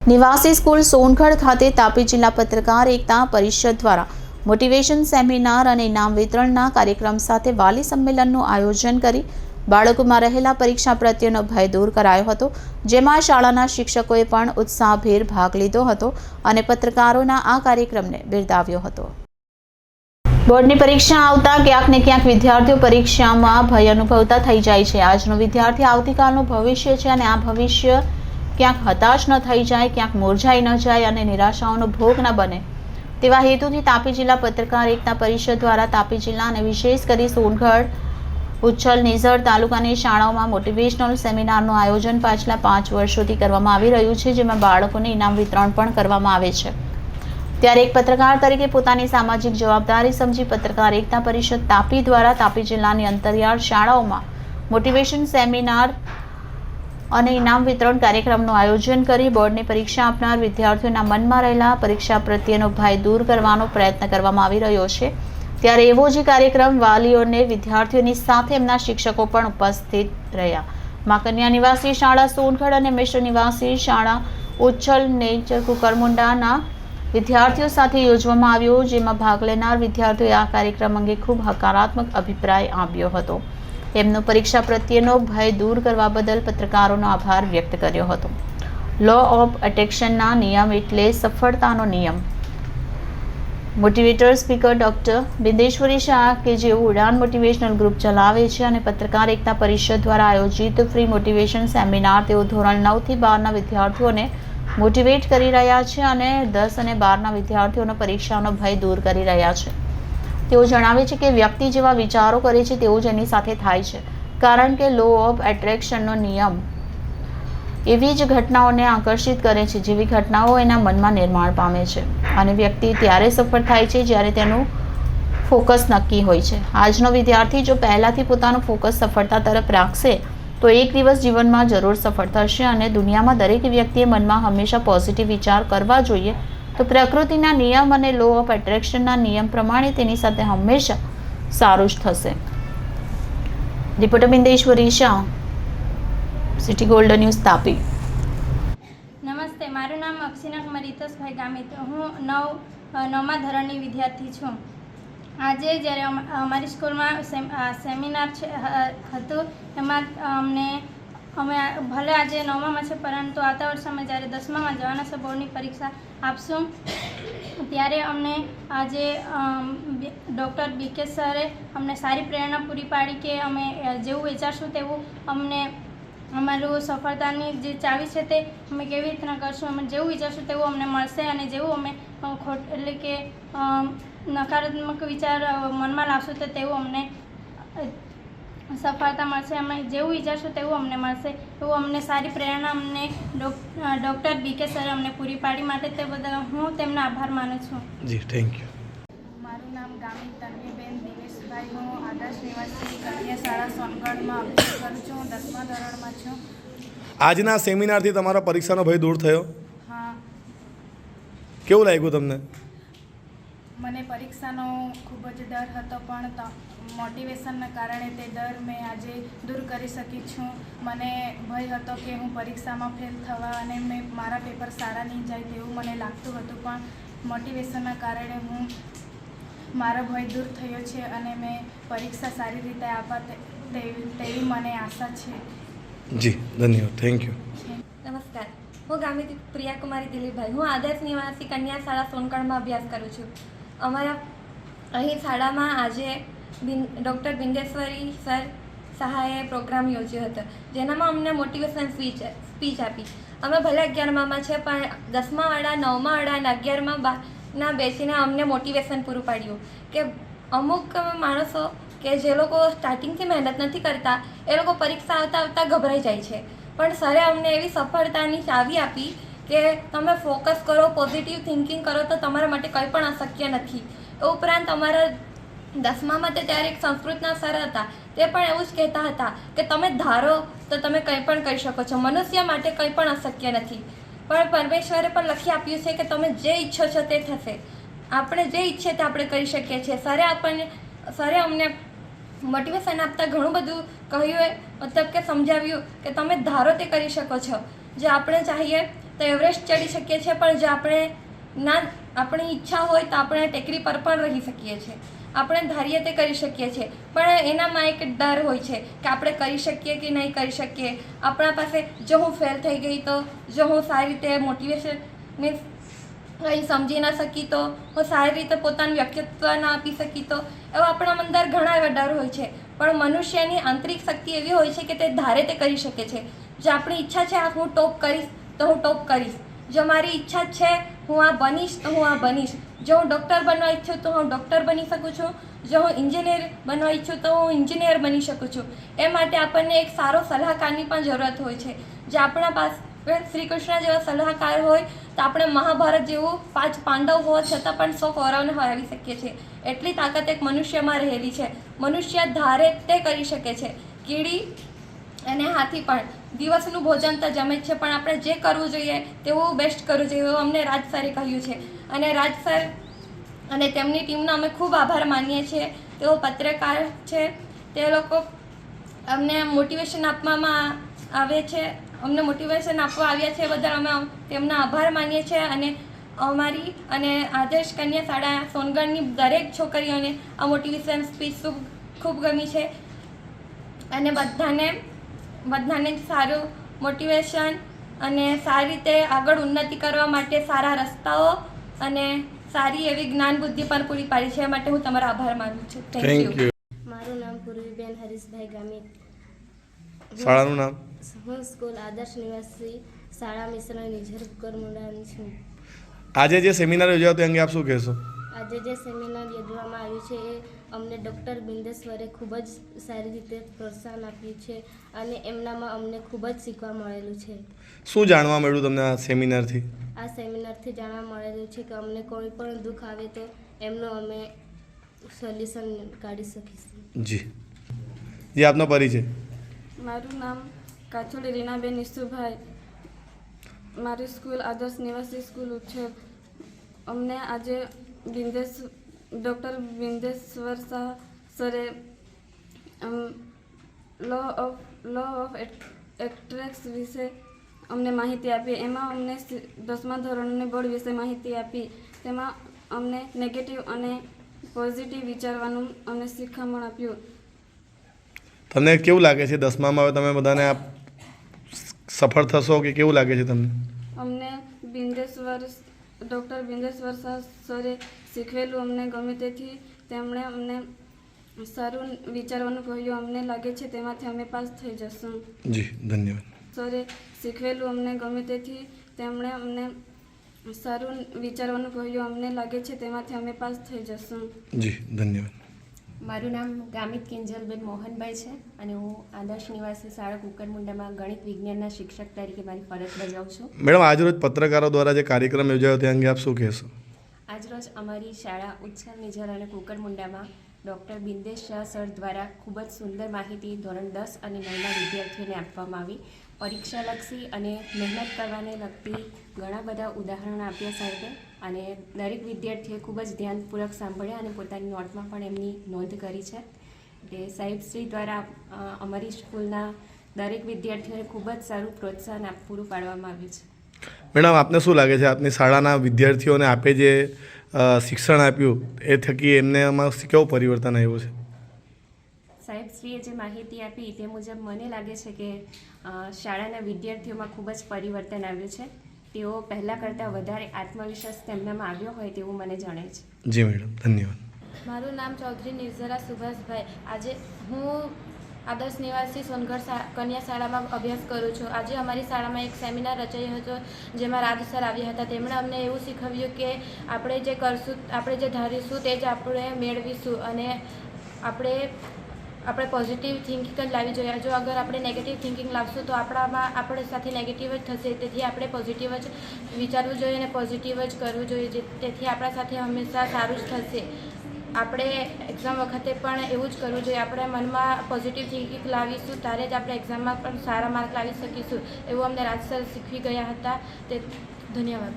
નિવાસી સ્કૂલ સોનગઢ ખાતે તાપી જિલ્લા પત્રકાર એકતા પરિષદ દ્વારા મોટિવેશન સેમિનાર અને ઇનામ વિતરણના કાર્યક્રમ સાથે વાલી સંમેલનનું આયોજન કરી બાળકોમાં રહેલા પરીક્ષા પ્રત્યેનો ભય દૂર કરાયો હતો, જેમાં શાળાના શિક્ષકોએ પણ ઉત્સાહભેર ભાગ લીધો હતો અને પત્રકારોના આ કાર્યક્રમને બિરદાવ્યો હતો। બોર્ડની પરીક્ષા આવતા ક્યાંક ને ક્યાંક વિદ્યાર્થીઓ પરીક્ષામાં ભય અનુભવતા થઈ જાય છે। આજનો વિદ્યાર્થી આવતીકાલનું ભવિષ્ય છે અને આ ભવિષ્ય ક્યાંક હતાશ ન થઈ જાય, ક્યાંક મૂરઝાઈ ન જાય અને નિરાશાઓનો ભોગ ન બને, તેવા હેતુથી તાપી જિલ્લા પત્રકાર એકતા પરિષદ દ્વારા તાપી જિલ્લા અને વિશેષ કરી સોનગઢ, ઉચ્છલ, નિઝર તાલુકાની શાળાઓમાં મોટિવેશનલ સેમિનારનું આયોજન પાછલા 5 વર્ષોથી કરવામાં આવી રહ્યું છે, જેમાં બાળકોને ઇનામ વિતરણ પણ કરવામાં આવે છે। ત્યારે એક પત્રકાર તરીકે પોતાની સામાજિક જવાબદારી સમજી પત્રકાર એકતા પરિષદ તાપી દ્વારા તાપી જિલ્લાની અંતરિયાળ શાળાઓમાં મોટિવેશન સેમિનાર અને ઇનામ વિતરણ કાર્યક્રમનું આયોજન કરી બોર્ડની પરીક્ષા આપનાર વિદ્યાર્થીઓના મનમાં રહેલા પરીક્ષા પ્રત્યેનો ભય દૂર કરવાનો પ્રયત્ન કરવામાં આવી રહ્યો છે। ત્યારે એવો જ કાર્યક્રમ વાલીઓને વિદ્યાર્થીઓની સાથે એમના શિક્ષકો પણ ઉપસ્થિત રહ્યા। મા કન્યા નિવાસી શાળા સોનગઢ અને મિશ્ર નિવાસી શાળા ઉચ્છલ નેચર કુકરમુંડાના વિદ્યાર્થીઓ સાથે યોજવામાં આવ્યો, જેમાં ભાગ લેનાર વિદ્યાર્થીઓએ આ કાર્યક્રમ અંગે ખૂબ હકારાત્મક અભિપ્રાય આપ્યો હતો। તેમનો પરીક્ષા પ્રત્યેનો ભય દૂર કરવા બદલ પત્રકારોનો આભાર વ્યક્ત કર્યો હતો। લો ઓફ એટ્રેક્શનના નિયમ એટલે સફળતાનો નિયમ। Motivator speaker doctor Bindeshwari Shah કે જેઓ ઉડાન મોટિવેશનલ ગ્રુપ ચલાવે છે અને પત્રકાર એકતા પરિષદ દ્વારા આયોજિત ફ્રી મોટિવેશન સેમિનાર તેઓ ધોરણ 9 થી 12ના વિદ્યાર્થીઓને મોટિવેટ કરી રહ્યા છે અને 10 અને 12ના વિદ્યાર્થીઓનો પરીક્ષાનો ભય દૂર કરી રહ્યા છે। તેઓ જણાવે છે કે વ્યક્તિ જેવા વિચારો કરે છે તેવું જ એની સાથે થાય છે, કારણ કે લો ઓફ એટ્રેક્શનનો નિયમ એવી જ ઘટનાઓને આકર્ષિત કરે છે જેવી ઘટનાઓ એના મનમાં નિર્માણ પામે છે અને વ્યક્તિ ત્યારે સફળ થાય છે જ્યારે તેનું ફોકસ નક્કી હોય છે। આજનો વિદ્યાર્થી જો પહેલાંથી પોતાનું ફોકસ સફળતા તરફ રાખશે તો એક દિવસ જીવનમાં જરૂર સફળ થશે અને દુનિયામાં દરેક વ્યક્તિએ મનમાં હંમેશા પોઝિટિવ વિચાર કરવા જોઈએ। તો પ્રકૃતિના નિયમ અને લો ઓફ એટ્રેક્શનના નિયમ પ્રમાણે તેની સાથે હંમેશા સારું જ થશે। Reporter Bindeshwari Shah, city golden news, Tapi. નમસ્તે, મારું નામ અક્ષિના કુમાર રીતેશભાઈ ગામિત, હું 9મા ધોરણની વિદ્યાર્થી છું। આજે જ્યારે અમારી સ્કૂલમાં સેમિનાર હતું, એમાં અમે ભલે આજે 9મામાં છે, પરંતુ આવતા વર્ષે અમે જ્યારે 10મામાં જવાના છે, બોર્ડની પરીક્ષા આપશું, ત્યારે અમને આજે ડૉક્ટર BK સરે અમને સારી પ્રેરણા પૂરી પાડી કે અમે જેવું વિચારશું તેવું અમને અમારું સફળતાની જે ચાવી છે તે અમે કેવી રીતના કરશું, અમે જેવું વિચારશું તેવું અમને મળશે અને જેવું અમે એટલે કે નકારાત્મક વિચાર મનમાં લાવશું તો તેવું અમને સફળતા મળશે, અમે જેવું વિચારશું તેવું અમને મળશે, એવું અમને સારી પ્રેરણા અમને ડૉક્ટર BK સરે અમને પૂરી પાડી, માટે તે બદલ હું તેમનો આભાર માનું છું। જી, થેન્ક યુ। મારું નામ ગામિત તન્વીબેન દિનેશભાઈ, હું આદર્શ નિવાસી કન્યા શાળા સોનગઢમાં અભ્યાસ કરું છું, હું 10મા ધોરણમાં છું। આજના સેમિનારથી તમારા પરીક્ષાનો ભય દૂર થયો? હા। કેવું લાગ્યું તમને? મને પરીક્ષાનો ખૂબ જ ડર હતો, પણ મોટિવેશનના કારણે તે ડર મેં આજે દૂર કરી શકી છું। મને ભય હતો કે હું પરીક્ષામાં ફેલ થવા અને મારા પેપર સારા નહીં જાય તેવું મને લાગતું હતું, પણ મોટિવેશનના કારણે મારો ભય દૂર થયો છે અને મેં પરીક્ષા સારી રીતે આપવા તેવી મને આશા છે। જી, ધન્યવાદ, થેન્ક યુ। નમસ્કાર, હું ગામિત પ્રિયા કુમારી દિલીપભાઈ, હું આદર્શ નિવાસી કન્યા શાળા સોનગઢમાં અભ્યાસ કરું છું। અમારા અહીં શાળામાં આજે ડૉક્ટર બિંદેશ્વરી સર સહાયે પ્રોગ્રામ યોજ્યો હતો, જેનામાં અમને મોટિવેશન સ્પીચ આપી। અમે ભલે 11મામાં છે, પણ 10માવાળા, 9માવાળા અને 11મા બેસીને અમને મોટિવેશન પૂરું પાડ્યું કે અમુક માણસો કે જે લોકો સ્ટાર્ટિંગથી મહેનત નથી કરતા એ લોકો પરીક્ષા આવતા ગભરાઈ જાય છે, પણ સરે અમને એવી સફળતાની ચાવી આપી કે તમે ફોકસ કરો, પોઝિટિવ થિંકિંગ કરો તો તમારા માટે કંઈ પણ અશક્ય નથી। એ ઉપરાંત અમારા 10મામાં ત્યારે એક સંસ્કૃતના સર હતા, તે પણ એવું જ કહેતા હતા કે તમે ધારો તો તમે કંઈ પણ કરી શકો છો, મનુષ્ય માટે કંઈ પણ અશક્ય નથી, પણ પરમેશ્વરે પણ લખી આપ્યું છે કે તમે જે ઈચ્છો છો તે થશે। આપણે જે ઈચ્છે તે આપણે કરી શકીએ છીએ। સરે અમને મોટિવેશન આપતા ઘણું બધું કહ્યું, મતલબ કે સમજાવ્યું કે તમે ધારો તે કરી શકો છો, જે આપણે ચાહીએ તો એવરેસ્ટ ચડી શકીએ છીએ, પણ જો આપણી ઈચ્છા હોય તો આપણે ટેકરી પર પણ રહી શકીએ છીએ. આપણે ધારીએ તે કરી શકીએ છીએ, પણ એનામાં એક ડર હોય છે કે આપણે કરી શકીએ કે નહીં કરી શકીએ. આપણા પાસે જો હું ફેલ થઈ ગઈ તો, જો હું સારી રીતે મોટિવેશન મીન્સ કંઈ સમજી ના શકી તો, હું સારી રીતે પોતાનું વ્યક્તિત્વ ના આપી શકી તો, એવા આપણા અંદર ઘણા એવા ડર હોય છે. પણ મનુષ્યની આંતરિક શક્તિ એવી હોય છે કે તે ધારે તે કરી શકે છે. જો આપણી ઈચ્છા છે હું ટોપ કરીશ તો હું ટોપ કરીશ. જો મારી ઈચ્છા છે હું આ બનીશ તો હું આ બનીશ. જો હું ડૉક્ટર બનવા ઈચ્છું તો હું ડૉક્ટર બની શકું છું. જો હું એન્જિનિયર બનવા ઈચ્છું તો હું એન્જિનિયર બની શકું છું. એ માટે આપણને એક સારો સલાહકારની પણ જરૂરત હોય છે. જે આપણા પાસે શ્રી કૃષ્ણ જેવા સલાહકાર હોય તો આપણે મહાભારત જેવું 5 પાંડવ હોવા છતાં પણ 100 કૌરવને હરાવી શકીએ છીએ. એટલી તાકાત એક મનુષ્યમાં રહેલી છે. મનુષ્ય ધારે તે કરી શકે છે. કીડી અને હાથી પણ દિવસનું ભોજન તો જમે જ છે, પણ આપણે જે કરવું જોઈએ તેવું બેસ્ટ કરવું જોઈએ એવું અમને રાજ સરે કહ્યું છે. અને રાજ સર અને તેમની ટીમનો અમે ખૂબ આભાર માનીએ છીએ. તેઓ પત્રકાર છે, તે લોકો અમને મોટિવેશન આપવામાં આવે છે, અમને મોટિવેશન આપવા આવ્યા છે, બદલ અમે તેમના આભાર માનીએ છીએ. અને અમારી અને આદર્શ કન્યા શાળા સોનગઢની દરેક છોકરીઓને આ મોટિવેશન સ્પીચ ખૂબ ગમી છે. અને બધાને સારું મોટિવેશન અને સારી રીતે આગળ ઉન્નતિ કરવા માટે સારા રસ્તાઓ અને સારી એવી જ્ઞાન બુદ્ધિ પણ પૂરી પાડી છે. એ માટે હું તમારો આભાર માનું છું. Thank you. મારું નામ પૂર્વીબેન હરીશભાઈ ગામિત. શાળાનું નામ? હું સ્કૂલ આદર્શ નિવાસી શાળા મિશ્ર નિઝર કરમુંડાની છું. આજે જે સેમિનાર યોજાયો તે અંગે આપ શું કહેશો? આજે જે સેમિનાર યોજવામાં આવ્યું છે એ અમને ડૉક્ટર બિંદેશ્વરે ખૂબ જ સારી રીતે પ્રોત્સાહન આપ્યું છે અને એમનામાં અમને ખૂબ જ શીખવા મળેલું છે. શું જાણવા મળ્યું તમને આ સેમિનારથી? આ સેમિનારથી જાણવા મળેલું છે કે અમને કોઈ પણ દુઃખ આવે તો એમનો અમે સોલ્યુશન કાઢી શકીશું. જી જી, આપનો પરિચય? મારું નામ કાછોડી રીનાબેન ઈસુભાઈ. મારી સ્કૂલ આદર્શ નિવાસી સ્કૂલ ઉછેર. અમને આજે ડૉક્ટર બિંદેશ્વર શાહ સરે લો ઓફ એટ્રેક્સ વિશે અમને માહિતી આપી. એમાં અમને 10મા ધોરણની બોર્ડ વિશે માહિતી આપી. તેમાં અમને નેગેટિવ અને પોઝિટિવ વિચારવાનું અમને શિખામણ આપ્યું. તમને કેવું લાગે છે 10મામાં હવે તમે બધાને આપ સફળ થશો કે કેવું લાગે છે તમને? અમને ડૉક્ટર બિંદેશ્વર શાહ સરે શીખવેલું અમને ગમે તેથી તેમણે અમને સારું વિચારવાનું કહ્યું. અમને લાગે છે તેમાંથી અમે પાસ થઈ જશું. જી ધન્યવાદ. સરે શીખવેલું અમને ગમે તેથી તેમણે અમને સારું વિચારવાનું કહ્યું. અમને લાગે છે તેમાંથી અમે પાસ થઈ જશું. જી ધન્યવાદ. મારું નામ ગામિત કિંજલબેન મોહનભાઈ છે અને હું આદર્શ નિવાસી શાળા કુકરમુંડામાં ગણિત વિજ્ઞાનના શિક્ષક તરીકે મારી ફરજ બજાવું છું. મેડમ, આજરોજ પત્રકારો દ્વારા જે કાર્યક્રમ યોજાયો તે અંગે આપ શું કહેશો? આજરોજ અમારી શાળા ઉચ્છલ નિઝર અને કુકરમુંડામાં ડૉક્ટર બિંદેશ શાહ સર દ્વારા ખૂબ જ સુંદર માહિતી ધોરણ 10 અને 9ના વિદ્યાર્થીઓને આપવામાં આવી. પરીક્ષાલક્ષી અને મહેનત કરવાને લગતી ઘણા બધા ઉદાહરણો આપ્યા સાહેબે અને દરેક વિદ્યાર્થીએ ખૂબ જ ધ્યાનપૂર્વક સાંભળ્યા અને પોતાની નોટમાં પણ એમની નોંધ કરી છે. એટલે સાહેબશ્રી દ્વારા અમારી સ્કૂલના દરેક વિદ્યાર્થીઓને ખૂબ જ સારું પ્રોત્સાહન પૂરું પાડવામાં આવ્યું છે. મેડમ, આપને શું લાગે છે આપની શાળાના વિદ્યાર્થીઓને આપે જે શિક્ષણ આપ્યું એ થકી એમને આમાં કેવું પરિવર્તન આવ્યું છે? સાહેબશ્રીએ જે માહિતી આપી તે મુજબ મને લાગે છે કે શાળાના વિદ્યાર્થીઓમાં ખૂબ જ પરિવર્તન આવ્યું છે. તેઓ પહેલાં કરતાં વધારે આત્મવિશ્વાસ તેમનામાં આવ્યો હોય તેવું મને જણાય છે. જી મેડમ, ધન્યવાદ. મારું નામ ચૌધરી નિર્જરા સુભાષભાઈ. આજે હું આદર્શ નિવાસી સોનગઢ કન્યા શાળામાં અભ્યાસ કરું છું. આજે અમારી શાળામાં એક સેમિનાર રચાયો હતો જેમાં રાજ સર આવ્યા હતા. તેમણે અમને એવું શીખવ્યું કે આપણે જે કરશું, આપણે જે ધારીશું તે જ આપણે મેળવીશું અને આપણે પોઝિટિવ થિંકિંગ જ લાવવી જોઈએ. જો અગર આપણે નેગેટિવ થિંકિંગ લાવશું તો આપણે સાથે નેગેટિવ જ થશે. તેથી આપણે પોઝિટિવ જ વિચારવું જોઈએ અને પોઝિટિવ જ કરવું જોઈએ. તેથી આપણા સાથે હંમેશા સારું જ થશે. આપણે એક્ઝામ વખતે પણ એવું જ કરવું જોઈએ. આપણે મનમાં પોઝિટિવ થિંકિંગ લાવીશું ત્યારે જ આપણે એક્ઝામમાં પણ સારા માર્ક લાવી શકીશું. એવું અમને રાજ સર શીખવી ગયા હતા. તે ધન્યવાદ.